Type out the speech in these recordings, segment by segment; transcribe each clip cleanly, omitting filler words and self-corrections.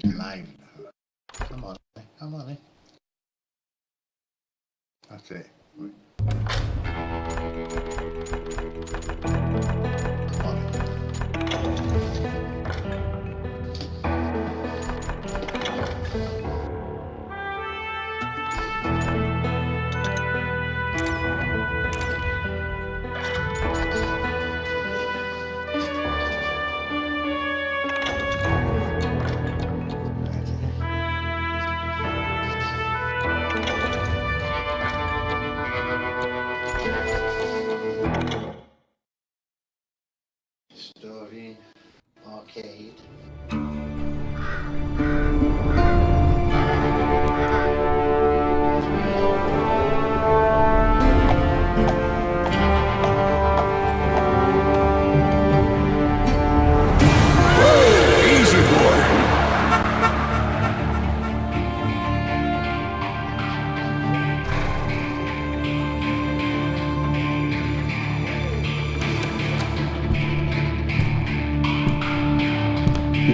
Line. Come on, come on. That's it. Come on. Story arcade. Easy, boy.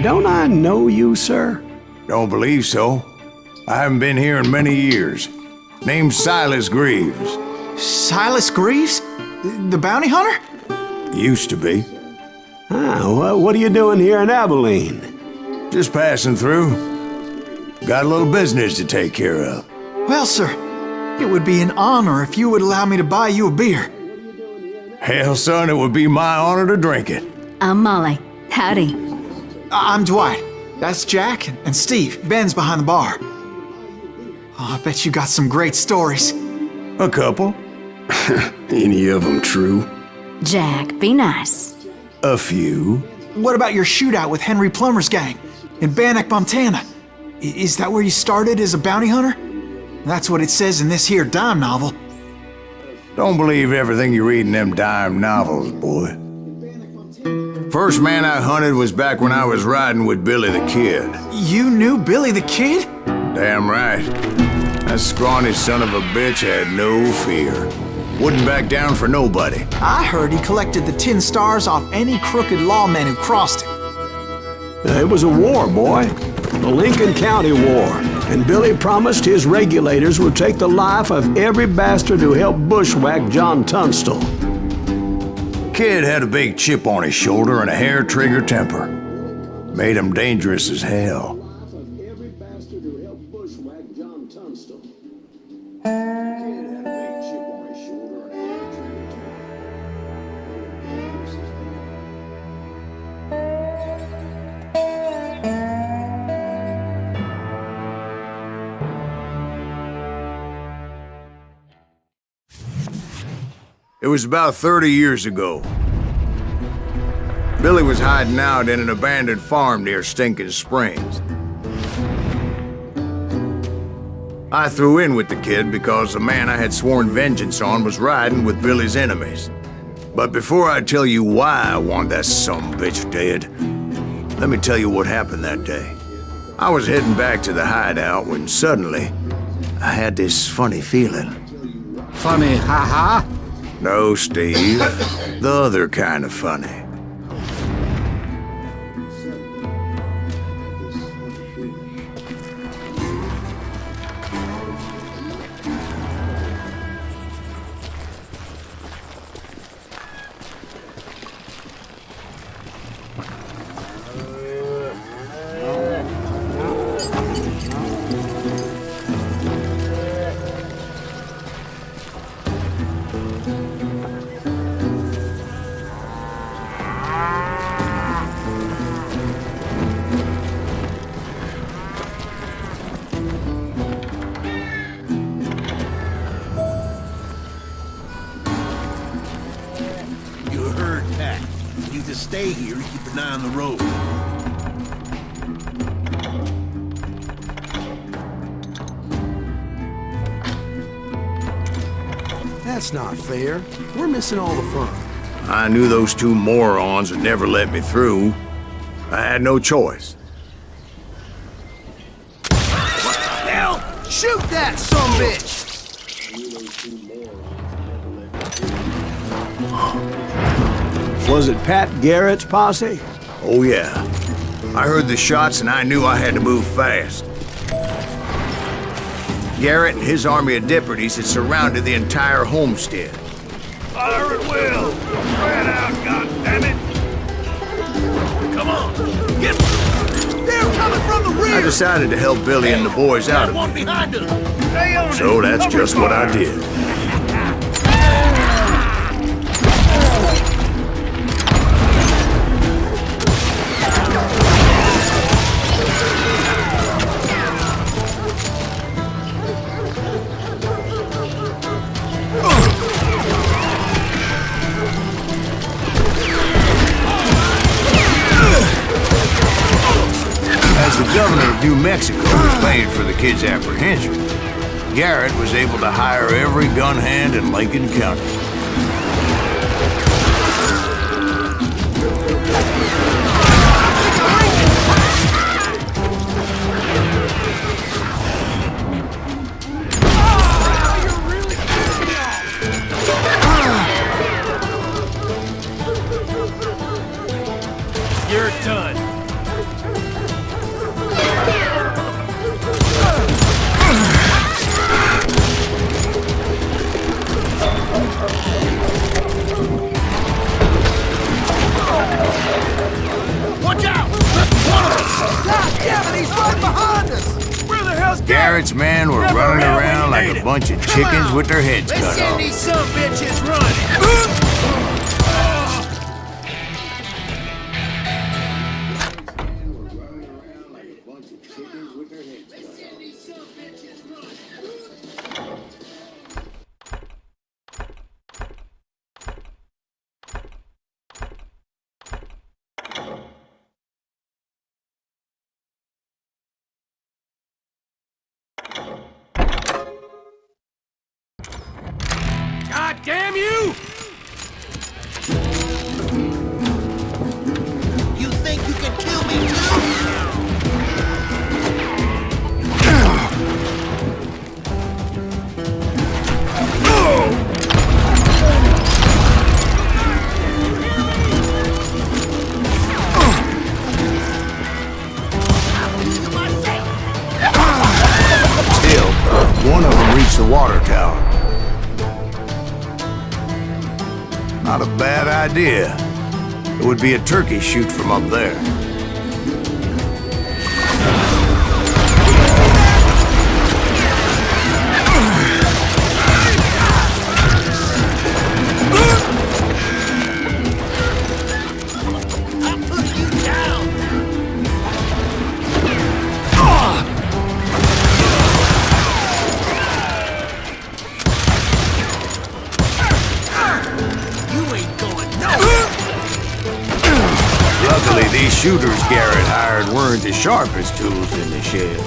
Don't I know you, sir? Don't believe so. I haven't been here in many years. Name's Silas Greaves. Silas Greaves? The bounty hunter? Used to be. Well, what are you doing here in Abilene? Just passing through. Got a little business to take care of. Well, sir, it would be an honor if you would allow me to buy you a beer. Hell, son, it would be my honor to drink it. I'm Molly. Howdy. I'm Dwight. That's Jack and Steve. Ben's behind the bar. Oh, I bet you got some great stories. A couple. Any of them true? Jack, be nice. A few. What about your shootout with Henry Plummer's gang in Bannock, Montana? Is that where you started as a bounty hunter? That's what it says in this here dime novel. Don't believe everything you read in them dime novels, boy. First man I hunted was back when I was riding with Billy the Kid. You knew Billy the Kid? Damn right. That scrawny son of a bitch had no fear. Wouldn't back down for nobody. I heard he collected the 10 stars off any crooked lawman who crossed him. It was a war, boy. The Lincoln County War. And Billy promised his regulators would take the life of every bastard who helped bushwhack John Tunstall. Kid had a big chip on his shoulder and a hair-trigger temper. Made him dangerous as hell. It was about 30 years ago. Billy was hiding out in an abandoned farm near Stinking Springs. I threw in with the kid because the man I had sworn vengeance on was riding with Billy's enemies. But before I tell you why I want that sumbitch dead, let me tell you what happened that day. I was heading back to the hideout when suddenly I had this funny feeling. Funny, haha. No, Steve. The other kind of funny. Stay here and keep an eye on the road. That's not fair. We're missing all the fun. I knew those two morons would never let me through. I had no choice. What the hell? Shoot that sumbitch! Was it Pat Garrett's posse? Oh, yeah. I heard the shots and I knew I had to move fast. Garrett and his army of deputies had surrounded the entire homestead. Fire at will! Spread out, goddammit! Come on! Get... They're coming from the rear! I decided to help Billy and the boys out of One it. behind us! Stay on So it! that's Open just what I fire. did. As the governor of New Mexico was paying for the kid's apprehension, Garrett was able to hire every gun hand in Lincoln County. You're done. Watch out! God damn it, he's right behind us! Where the hell's Garrett's men were Never running around when around you like need a it. bunch of Come chickens on. with their heads Let's cut send off. these some bitches running! God damn you! You think you can kill me too? Still, one of them reached the water tower. Not a bad idea. It would be a turkey shoot from up there. I'll put you down! You ain't going nowhere! Luckily, these shooters Garrett hired weren't the sharpest tools in the shed.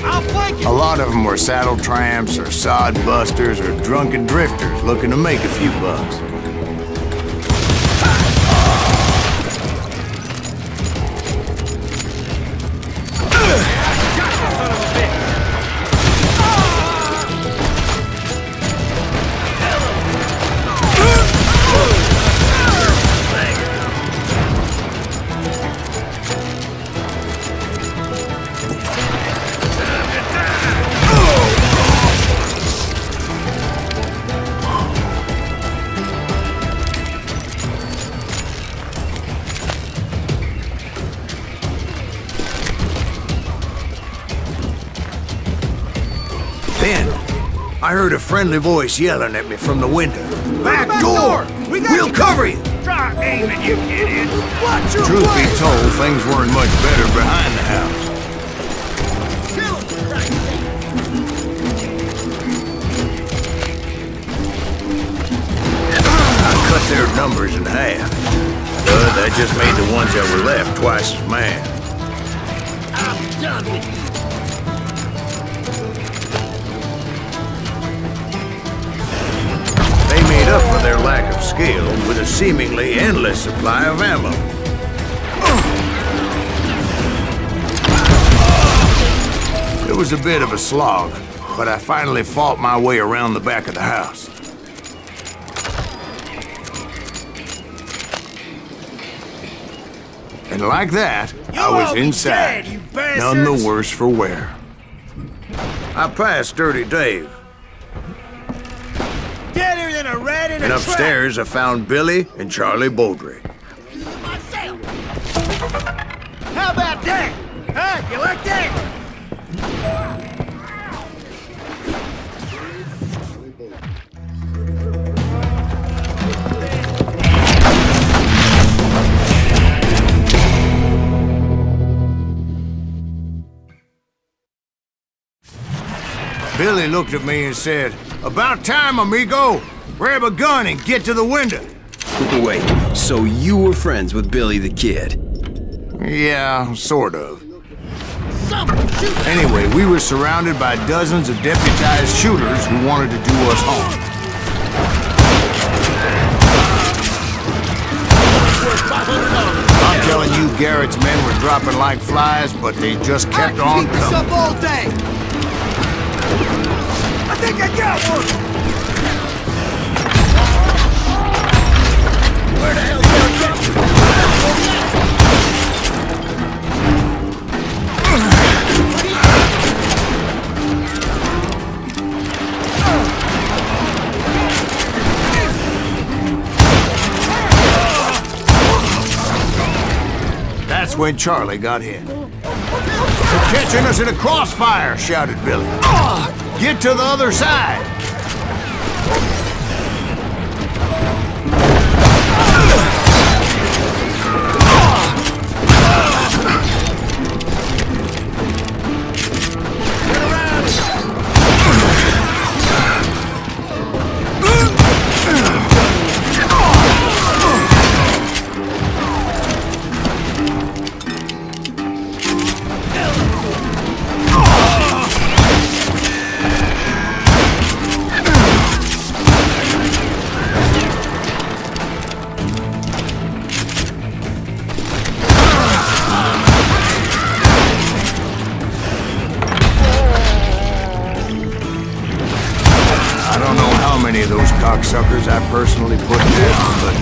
I'll flank A you! lot of them were saddle tramps or sod busters or drunken drifters looking to make a few bucks. Then, I heard a friendly voice yelling at me from the window. Back door! We'll cover you! Try aiming, you idiots! Watch your Truth be way! told, things weren't much better behind the house. Kill him, for Christ's sake! I cut their numbers in half. But that just made the ones that were left twice as mad. I'm done with you! They made up for their lack of skill with a seemingly endless supply of ammo. was a bit of a slog, but I finally fought my way around the back of the house. And like that, I was inside, none the worse for wear. I passed Dirty Dave. Deader than a rat in a And upstairs, I found Billy and Charlie Beaudry. How about that? Huh? You like that? Billy looked at me and said, "About time, amigo. Grab a gun and get to the window." Wait, so you were friends with Billy the Kid? Yeah, sort of. Anyway, we were surrounded by dozens of deputized shooters who wanted to do us harm. I'm telling you, Garrett's men were dropping like flies, but they just kept on Keep this coming. up all day. I think I got one. Where the hell did I get you? That's when Charlie got hit. "They're catching us in a crossfire," shouted Billy. "Get to the other side!" Of those cocksuckers I personally put down, but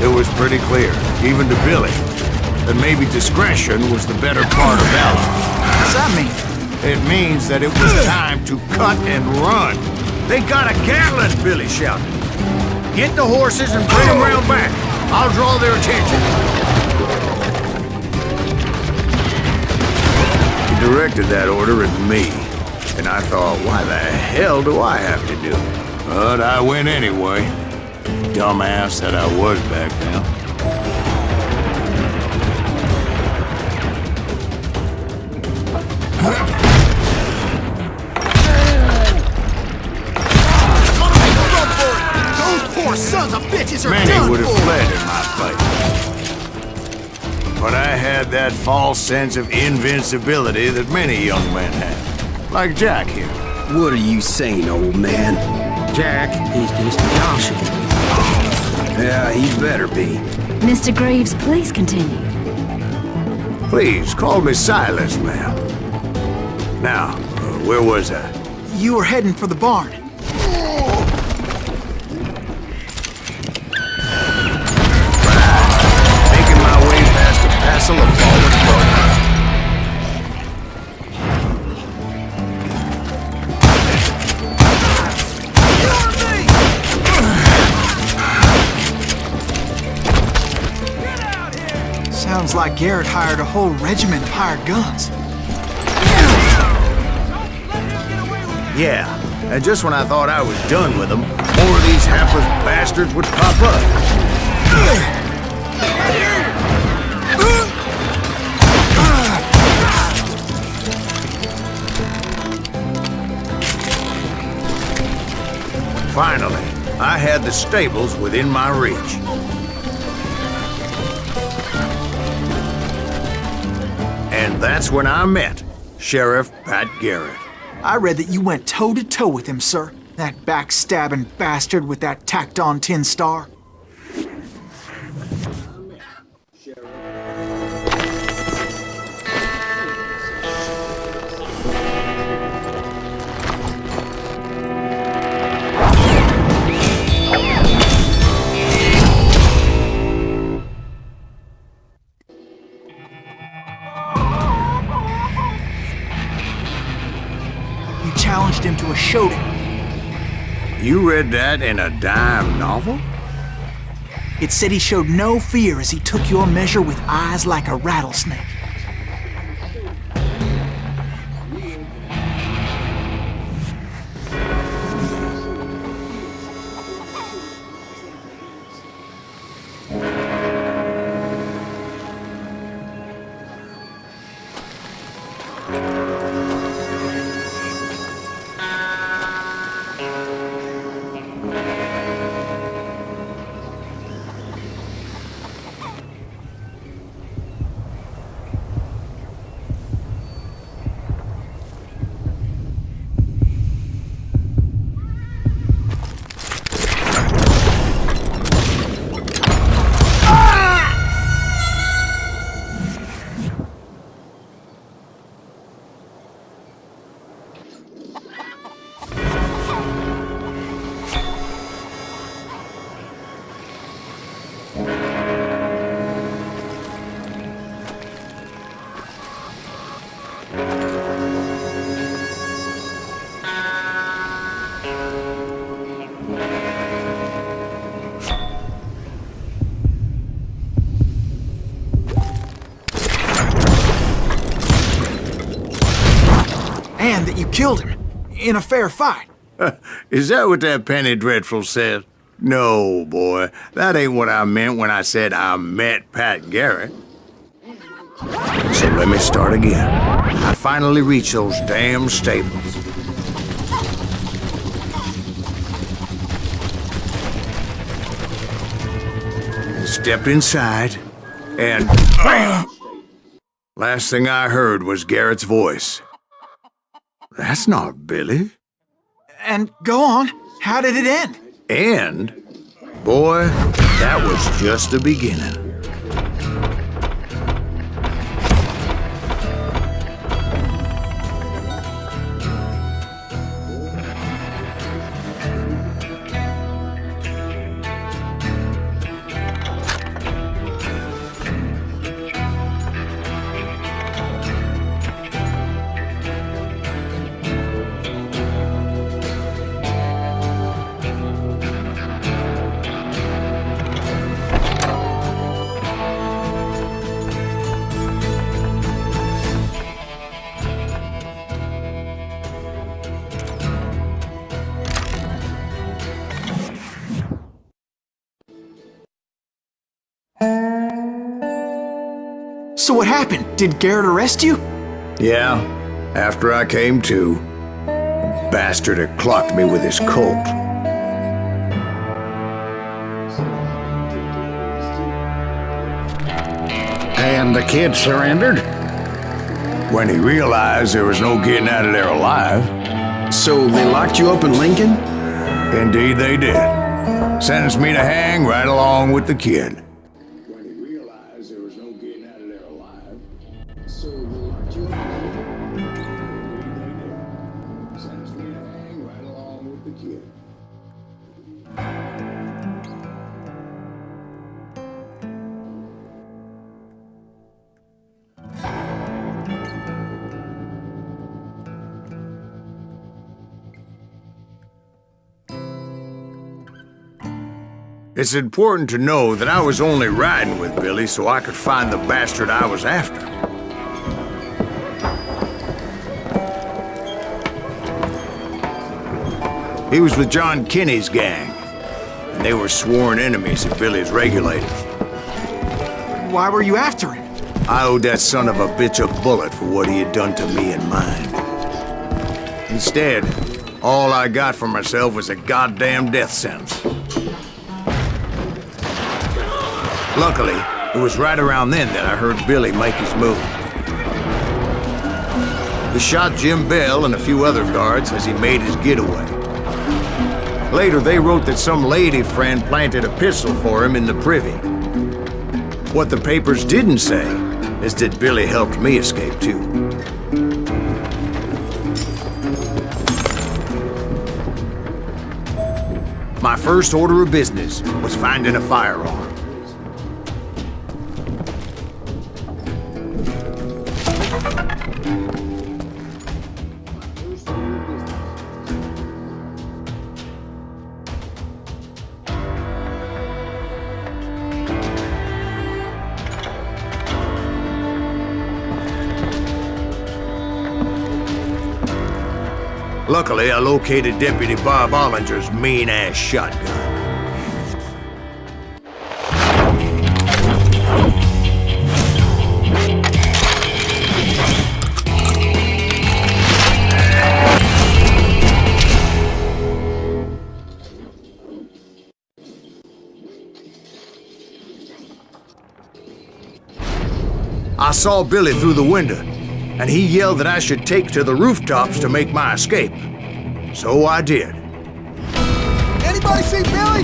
it was pretty clear, even to Billy, that maybe discretion was the better part of valor. What does that mean? It means that it was time to cut and run. "They got a Gatling," Billy shouted. "Get the horses and bring them round back. I'll draw their attention." He directed that order at me, and I thought, why the hell do I have to do it? But I went anyway. Dumbass that I was back then. Those poor sons of bitches are Many done would have for. fled in my fight. But I had that false sense of invincibility that many young men have. Like Jack here. What are you saying, old man? Jack, he's just joshing. Yeah, he better be. Mr. Graves, please continue. Please, call me Silas, ma'am. Now, where was I? You were heading for the barn. Making my way past a passel of fallen buildings. Sounds like Garrett hired a whole regiment of hired guns. Yeah, and just when I thought I was done with them, more of these hapless bastards would pop up. Finally, I had the stables within my reach. And that's when I met Sheriff Pat Garrett. I read that you went toe-to-toe with him, sir. That backstabbing bastard with that tacked-on tin star. challenged him to a showdown. You read that in a dime novel? It said he showed no fear as he took your measure with eyes like a rattlesnake. And that you killed him in a fair fight. Is that what that Penny Dreadful said? No, boy. That ain't what I meant when I said I met Pat Garrett. So let me start again. I finally reached those damn stables. And stepped inside, and last thing I heard was Garrett's voice. That's not Billy. And go on, how did it end? And, boy, that was just the beginning. So what happened? Did Garrett arrest you? Yeah, after I came to, the bastard had clocked me with his Colt. And the kid surrendered? When he realized there was no getting out of there alive. So they locked you up in Lincoln? Indeed they did. Sentenced me to hang right along with the kid. When he realized there was no getting out of there alive, so they locked you up. Indeed they did. Sentenced me to hang right along with the kid. It's important to know that I was only riding with Billy so I could find the bastard I was after. He was with John Kinney's gang, and they were sworn enemies of Billy's regulators. Why were you after him? I owed that son of a bitch a bullet for what he had done to me and mine. Instead, all I got for myself was a goddamn death sentence. Luckily, it was right around then that I heard Billy make his move. He shot Jim Bell and a few other guards as he made his getaway. Later, they wrote that some lady friend planted a pistol for him in the privy. What the papers didn't say is that Billy helped me escape too. My first order of business was finding a firearm. Luckily, I located Deputy Bob Ollinger's mean-ass shotgun. I saw Billy through the window, and he yelled that I should take to the rooftops to make my escape. So I did. Anybody see Billy?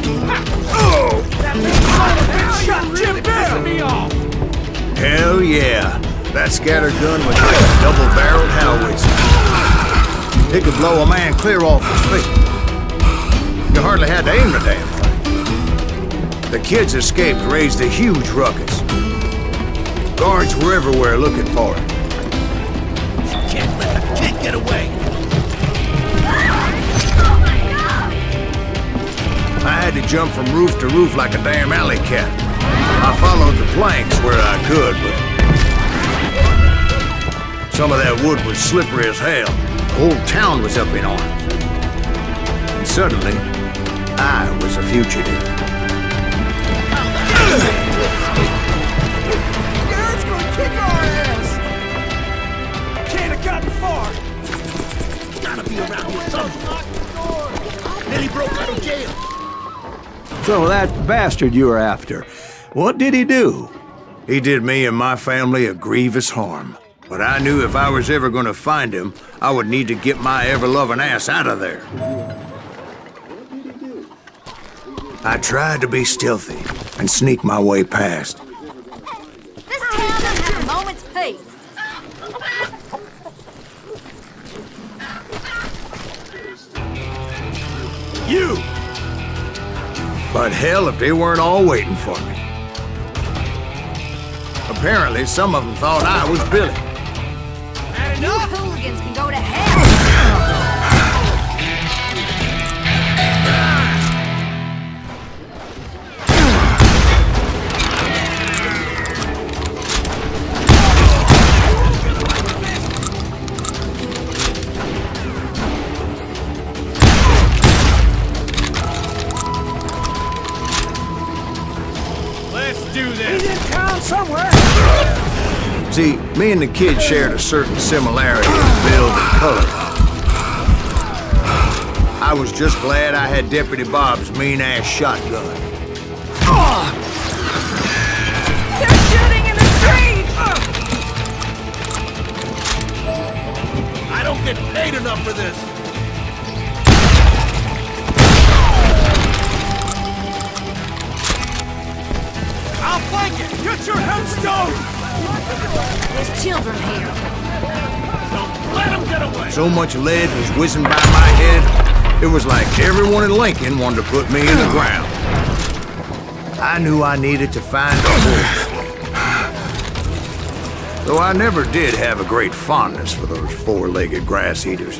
Oh! That little son of a bitch shot Jim me off! Hell yeah. That scattergun was like a double-barreled howitzer. It could blow a man clear off his feet. You hardly had to aim the damn thing. The kids escaped raised a huge ruckus. Guards were everywhere looking for him. Can't let the kid get away! I had to jump from roof to roof like a damn alley cat. I followed the planks where I could, but some of that wood was slippery as hell. The whole town was up in arms. And suddenly, I was a fugitive. Garrett's gonna kick our ass! Can't have gotten far! Gotta be around here somewhere. Then he broke out of jail. So that bastard you were after, what did he do? He did me and my family a grievous harm. But I knew if I was ever gonna find him, I would need to get my ever-loving ass out of there. I tried to be stealthy and sneak my way past. This town doesn't have a moment's peace. You! But hell if they weren't all waiting for me. Apparently, some of them thought I was Billy. You hooligans can go to hell. Let's do this! He's in town somewhere! See, me and the kid shared a certain similarity in build and color. I was just glad I had Deputy Bob's mean-ass shotgun. They're shooting in the street! I don't get paid enough for this! I'll flank it! Get your headstone! There's children here. Don't let him get away! So much lead was whizzing by my head, it was like everyone in Lincoln wanted to put me in the ground. I knew I needed to find a horse. Though I never did have a great fondness for those four-legged grass eaters.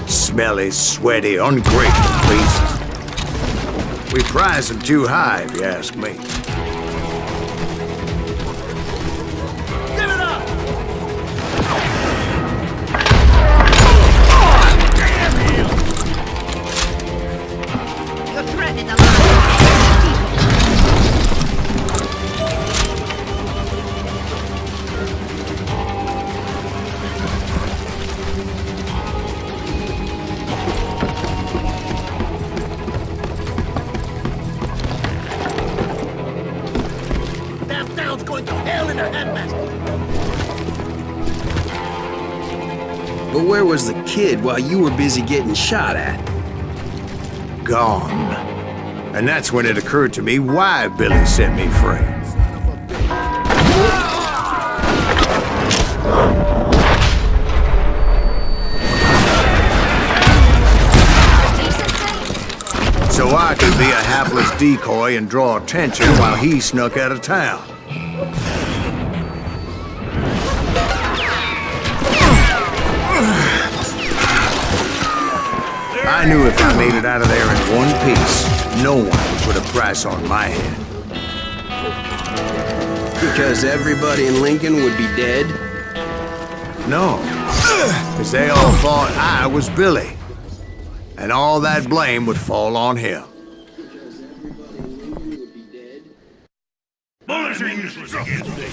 Smelly, sweaty, ungrateful beasts. We prize them too high, if you ask me. Get it up! Damn you! You're threatening the lives of Damn town's going to hell in a handbasket! But where was the kid while you were busy getting shot at? Gone. And that's when it occurred to me why Billy set me free. So I could be a hapless decoy and draw attention while he snuck out of town. I knew if I made it out of there in one piece, no one would put a price on my head. Because everybody in Lincoln would be dead? No, Because they all thought I was Billy. And all that blame would fall on him. Bullets are useless against me.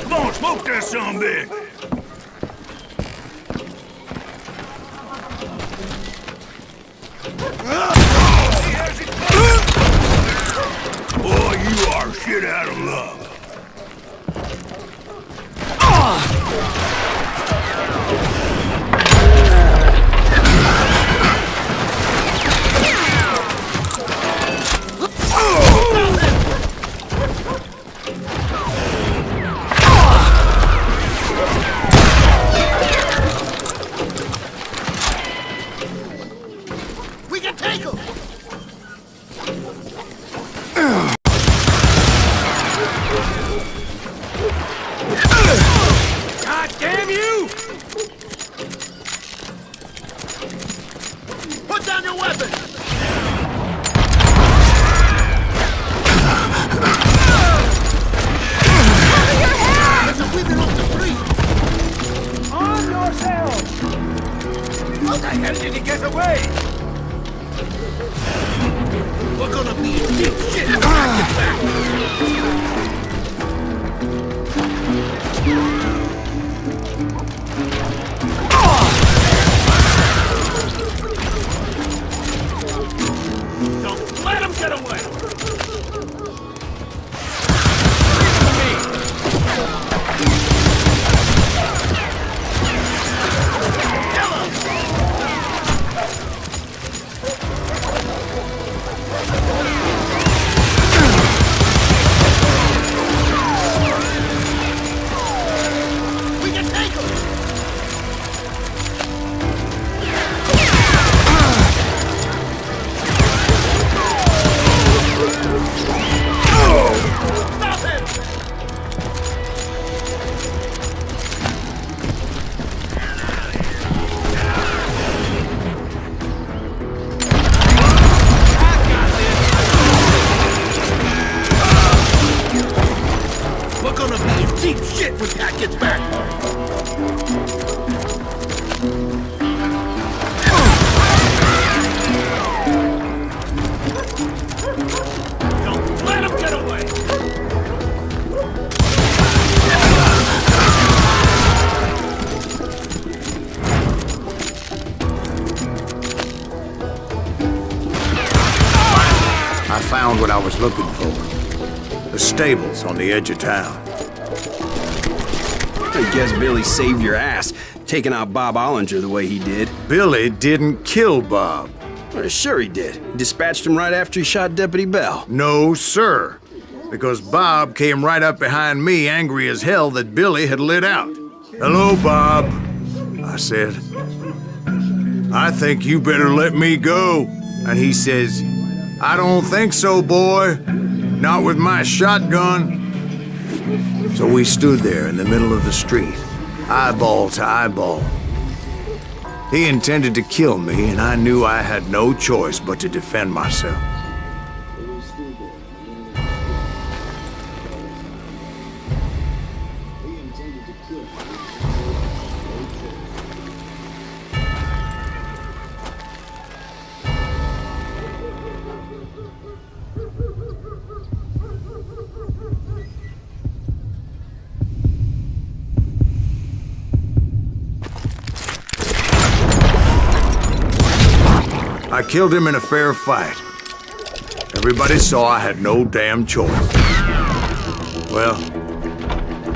Come on, smoke that sumbitch. Boy, you are shit out of luck. We can take him! God damn you! Put down your weapon! There's a weapon off the street! On yourself! How the hell did he get away? We're gonna be in deep shit! Back to back! Don't let him get away! We can take him! Stop him! We're gonna be in deep shit when Pat gets back! Don't let him get away! I found what I was looking for. The stables on the edge of town. I guess Billy saved your ass, taking out Bob Ollinger the way he did. Billy didn't kill Bob. Well, sure he did. He dispatched him right after he shot Deputy Bell. No, sir. Because Bob came right up behind me, angry as hell that Billy had lit out. Hello, Bob, I said. I think you better let me go. And he says, I don't think so, boy. Not with my shotgun. So we stood there in the middle of the street, eyeball to eyeball. He intended to kill me, and I knew I had no choice but to defend myself. I killed him in a fair fight. Everybody saw I had no damn choice. Well,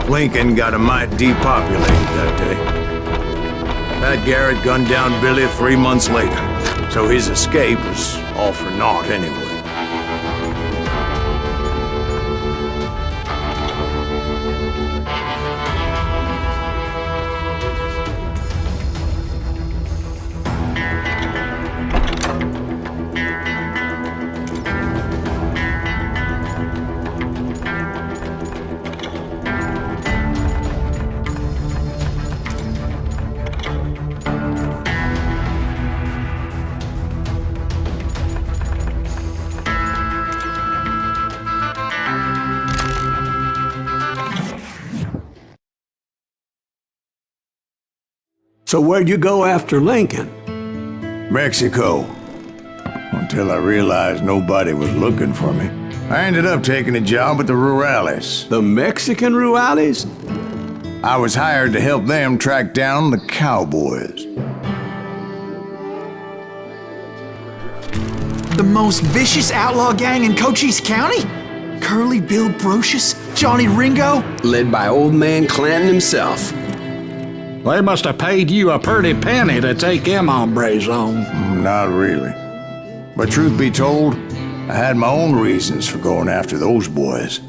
Lincoln got a mite depopulated that day. Pat Garrett gunned down Billy 3 months later, so his escape was all for naught anyway. So where'd you go after Lincoln? Mexico. Until I realized nobody was looking for me. I ended up taking a job at the Rurales. The Mexican Rurales? I was hired to help them track down the cowboys. The most vicious outlaw gang in Cochise County? Curly Bill Brocious? Johnny Ringo? Led by old man Clanton himself. They must have paid you a pretty penny to take them hombres on. Not really. But truth be told, I had my own reasons for going after those boys.